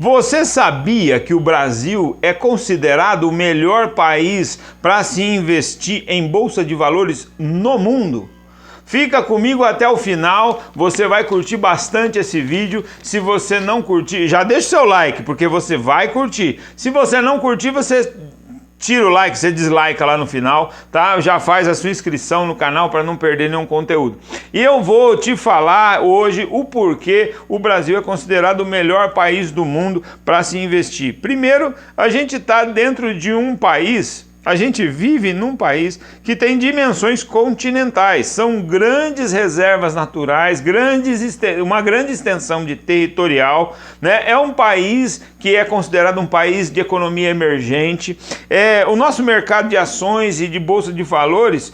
Você sabia que o Brasil é considerado o melhor país para se investir em bolsa de valores no mundo? Fica comigo até o final, você vai curtir bastante esse vídeo. Se você não curtir, já deixa o seu like, porque você vai curtir. Se você não curtir, você tira o like, você dislike lá no final, tá? Já faz a sua inscrição no canal para não perder nenhum conteúdo. E eu vou te falar hoje o porquê o Brasil é considerado o melhor país do mundo para se investir. Primeiro, a gente está dentro de um país... A gente vive num país que tem dimensões continentais, são grandes reservas naturais, uma grande extensão de territorial, né? É um país que é considerado um país de economia emergente. O nosso mercado de ações e de bolsa de valores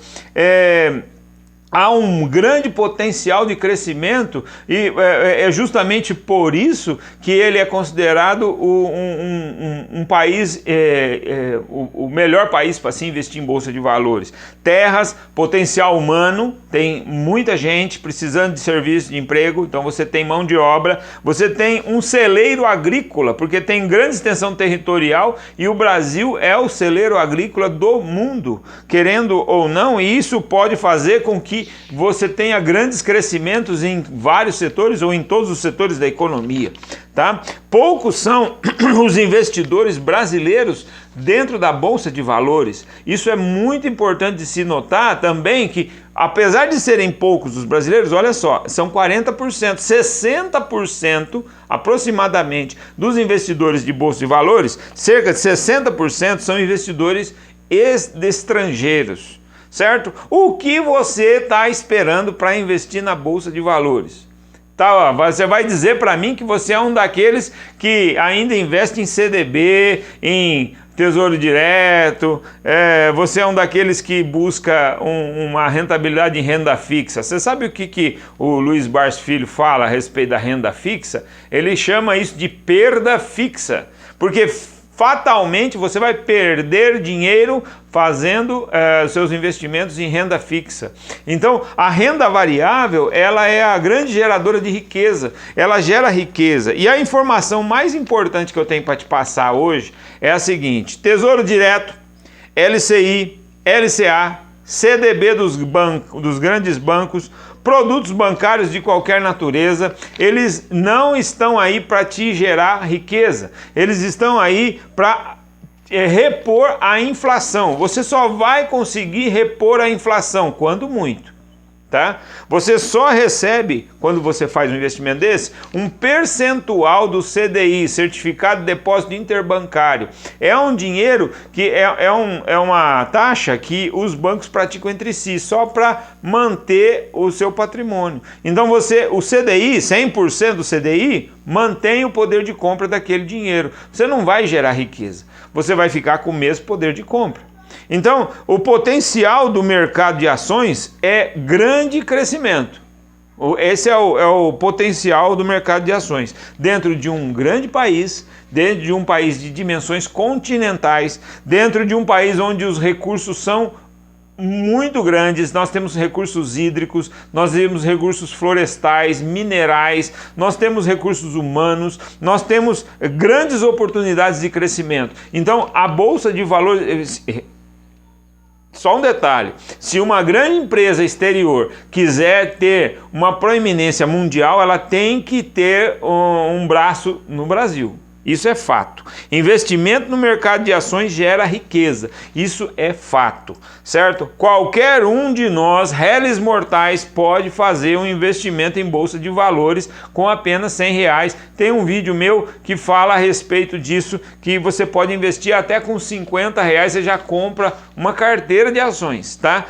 há um grande potencial de crescimento e é justamente por isso que ele é considerado um país, o melhor país para se investir em bolsa de valores. Terras, potencial humano, tem muita gente precisando de serviço, de emprego, então você tem mão de obra, você tem um celeiro agrícola, porque tem grande extensão territorial e o Brasil é o celeiro agrícola do mundo, querendo ou não, e isso pode fazer com que você tenha grandes crescimentos em vários setores ou em todos os setores da economia, tá? Poucos são os investidores brasileiros dentro da Bolsa de Valores. Isso é muito importante de se notar também que, apesar de serem poucos os brasileiros, olha só, são 40%, 60% aproximadamente dos investidores de Bolsa de Valores, cerca de 60% são investidores estrangeiros. Certo? O que você está esperando para investir na Bolsa de Valores? Tá, você vai dizer para mim que você é um daqueles que ainda investe em CDB, em Tesouro Direto, você é um daqueles que busca uma rentabilidade em renda fixa. Você sabe o que o Luiz Barros Filho fala a respeito da renda fixa? Ele chama isso de perda fixa, porque fatalmente você vai perder dinheiro fazendo seus investimentos em renda fixa. Então, a renda variável, ela é a grande geradora de riqueza, ela gera riqueza. E a informação mais importante que eu tenho para te passar hoje é a seguinte: Tesouro Direto, LCI, LCA, CDB dos grandes bancos, produtos bancários de qualquer natureza, eles não estão aí para te gerar riqueza, eles estão aí para repor a inflação. Você só vai conseguir repor a inflação, quando muito. Tá? Você só recebe, quando você faz um investimento desse, um percentual do CDI, Certificado de Depósito Interbancário. É um dinheiro que é uma taxa que os bancos praticam entre si, só para manter o seu patrimônio. Então o CDI, 100% do CDI, mantém o poder de compra daquele dinheiro. Você não vai gerar riqueza, você vai ficar com o mesmo poder de compra. Então, o potencial do mercado de ações é grande crescimento. Esse é o potencial do mercado de ações. Dentro de um grande país, dentro de um país de dimensões continentais, dentro de um país onde os recursos são muito grandes, nós temos recursos hídricos, nós temos recursos florestais, minerais, nós temos recursos humanos, nós temos grandes oportunidades de crescimento. Então, a Bolsa de Valores... Só um detalhe, se uma grande empresa exterior quiser ter uma proeminência mundial, ela tem que ter um braço no Brasil. Isso é fato. Investimento no mercado de ações gera riqueza. Isso é fato, certo? Qualquer um de nós, réis mortais, pode fazer um investimento em bolsa de valores com apenas R$100. Tem um vídeo meu que fala a respeito disso, que você pode investir até com R$50, você já compra uma carteira de ações, tá?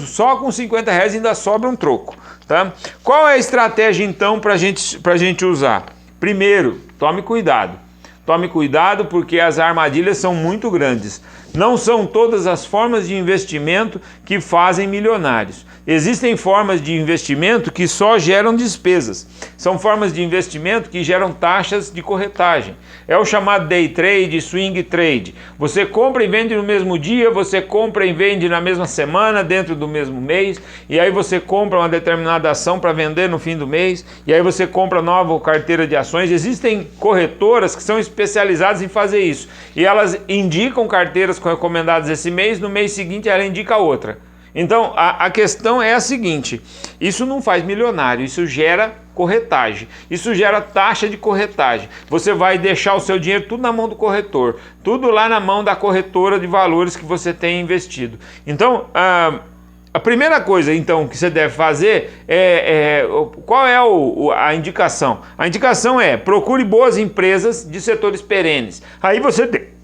Só com R$50 ainda sobra um troco, tá? Qual é a estratégia então para a gente usar? Primeiro, tome cuidado. Tome cuidado porque as armadilhas são muito grandes. Não são todas as formas de investimento que fazem milionários. Existem formas de investimento que só geram despesas. São formas de investimento que geram taxas de corretagem. É o chamado day trade, swing trade. Você compra e vende no mesmo dia, você compra e vende na mesma semana, dentro do mesmo mês, e aí você compra uma determinada ação para vender no fim do mês, e aí você compra nova carteira de ações. Existem corretoras que são especializadas em fazer isso, e elas indicam carteiras recomendadas esse mês, no mês seguinte ela indica outra. Então a questão é a seguinte: isso não faz milionário, isso gera corretagem, isso gera taxa de corretagem. Você vai deixar o seu dinheiro tudo na mão do corretor, tudo lá na mão da corretora de valores que você tem investido. Então a primeira coisa então que você deve fazer qual é a indicação? A indicação é: procure boas empresas de setores perenes. Aí você tem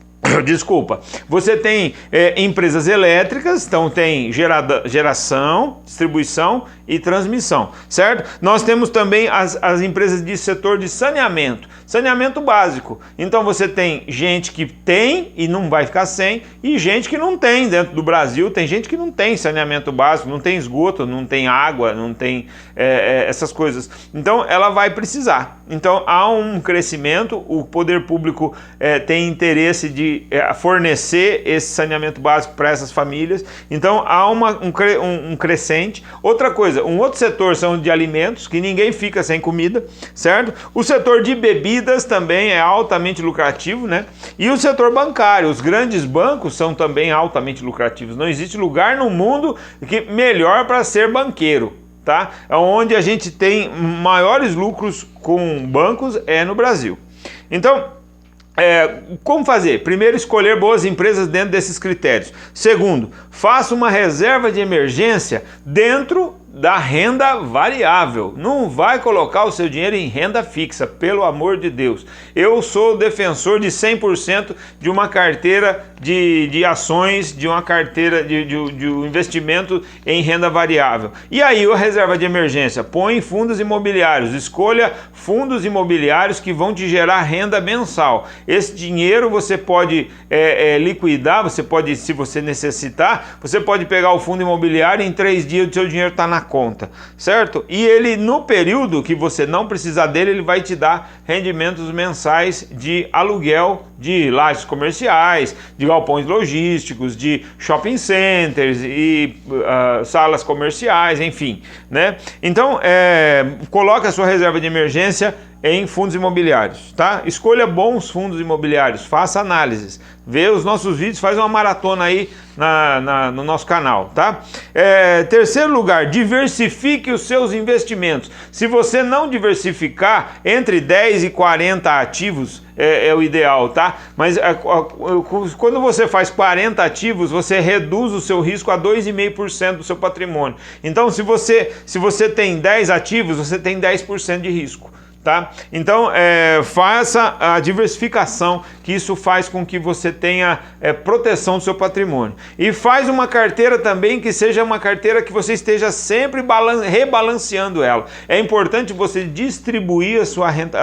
você tem empresas elétricas, então tem geração, distribuição e transmissão, certo? Nós temos também as empresas de setor de saneamento básico. Então você tem gente que tem e não vai ficar sem, e gente que não tem. Dentro do Brasil tem gente que não tem saneamento básico, não tem esgoto, não tem água, não tem essas coisas. Então ela vai precisar. Então há um crescimento, o poder público tem interesse de fornecer esse saneamento básico para essas famílias. Então há um crescente. Outra coisa, um outro setor são de alimentos, que ninguém fica sem comida, certo? O setor de bebidas também é altamente lucrativo, né? E o setor bancário, os grandes bancos são também altamente lucrativos. Não existe lugar no mundo que melhor para ser banqueiro, tá? Onde a gente tem maiores lucros com bancos é no Brasil. Então, como fazer? Primeiro, escolher boas empresas dentro desses critérios. Segundo, faça uma reserva de emergência dentro da renda variável. Não vai colocar o seu dinheiro em renda fixa, pelo amor de Deus. Eu sou defensor de 100% de uma carteira de ações, de uma carteira de um investimento em renda variável. E aí, a reserva de emergência, põe em fundos imobiliários. Escolha fundos imobiliários que vão te gerar renda mensal. Esse dinheiro você pode liquidar, você pode, se você necessitar, você pode pegar o fundo imobiliário e em 3 dias o seu dinheiro está na conta, certo? E ele, no período que você não precisar dele, ele vai te dar rendimentos mensais de aluguel de lajes comerciais, de galpões logísticos, de shopping centers e salas comerciais, enfim, né? Então, coloque a sua reserva de emergência em fundos imobiliários, tá? Escolha bons fundos imobiliários, faça análises, vê os nossos vídeos, faz uma maratona aí no nosso canal, tá? Terceiro lugar, diversifique os seus investimentos. Se você não diversificar, entre 10 e 40 ativos é o ideal, tá? Mas quando você faz 40 ativos, você reduz o seu risco a 2,5% do seu patrimônio. Então, se você tem 10 ativos, você tem 10% de risco. Tá? Então, faça a diversificação, que isso faz com que você tenha proteção do seu patrimônio. E faz uma carteira também que seja uma carteira que você esteja sempre rebalanceando ela. É importante você distribuir a sua renda,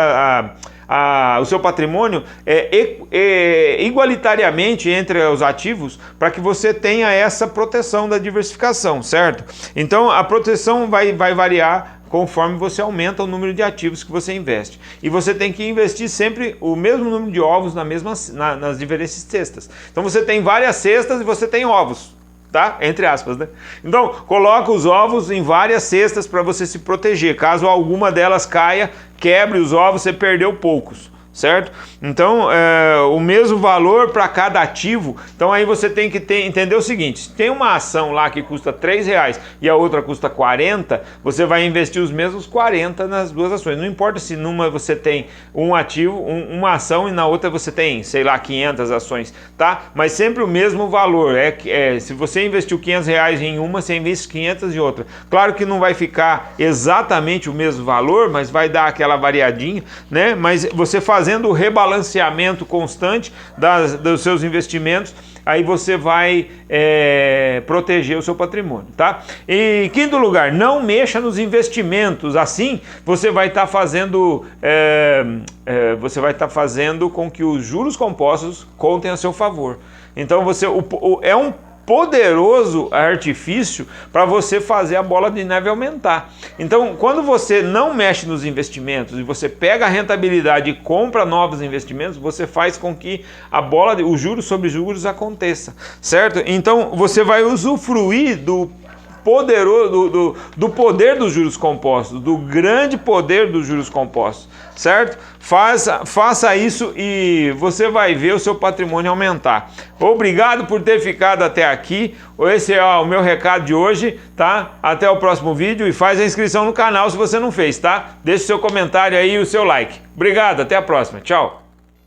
o seu patrimônio igualitariamente entre os ativos, para que você tenha essa proteção da diversificação, certo? Então, a proteção vai variar conforme você aumenta o número de ativos que você investe. E você tem que investir sempre o mesmo número de ovos nas diferentes cestas. Então você tem várias cestas e você tem ovos, tá? Entre aspas, né? Então coloca os ovos em várias cestas para você se proteger. Caso alguma delas caia, quebre os ovos, você perdeu poucos. Certo? Então, o mesmo valor para cada ativo. Então aí você tem que entender o seguinte: se tem uma ação lá que custa R$3 e a outra custa 40, você vai investir os mesmos 40 nas duas ações. Não importa se numa você tem um ativo, uma ação, e na outra você tem, sei lá, 500 ações, tá? Mas sempre o mesmo valor. Se você investiu R$500 em uma, você investe 500 em outra. Claro que não vai ficar exatamente o mesmo valor, mas vai dar aquela variadinha, né? Mas você faz fazendo o rebalanceamento constante dos seus investimentos, aí você vai proteger o seu patrimônio, tá? E quinto lugar, não mexa nos investimentos, assim você vai estar fazendo com que os juros compostos contem a seu favor. Então é um poderoso artifício para você fazer a bola de neve aumentar. Então, quando você não mexe nos investimentos e você pega a rentabilidade e compra novos investimentos, você faz com que o juros sobre juros aconteça, certo? Então, você vai usufruir do poder dos juros compostos, do grande poder dos juros compostos, certo? Faça isso e você vai ver o seu patrimônio aumentar. Obrigado por ter ficado até aqui. Esse é o meu recado de hoje, tá? Até o próximo vídeo e faz a inscrição no canal se você não fez, tá? Deixe o seu comentário aí e o seu like. Obrigado, até a próxima. Tchau.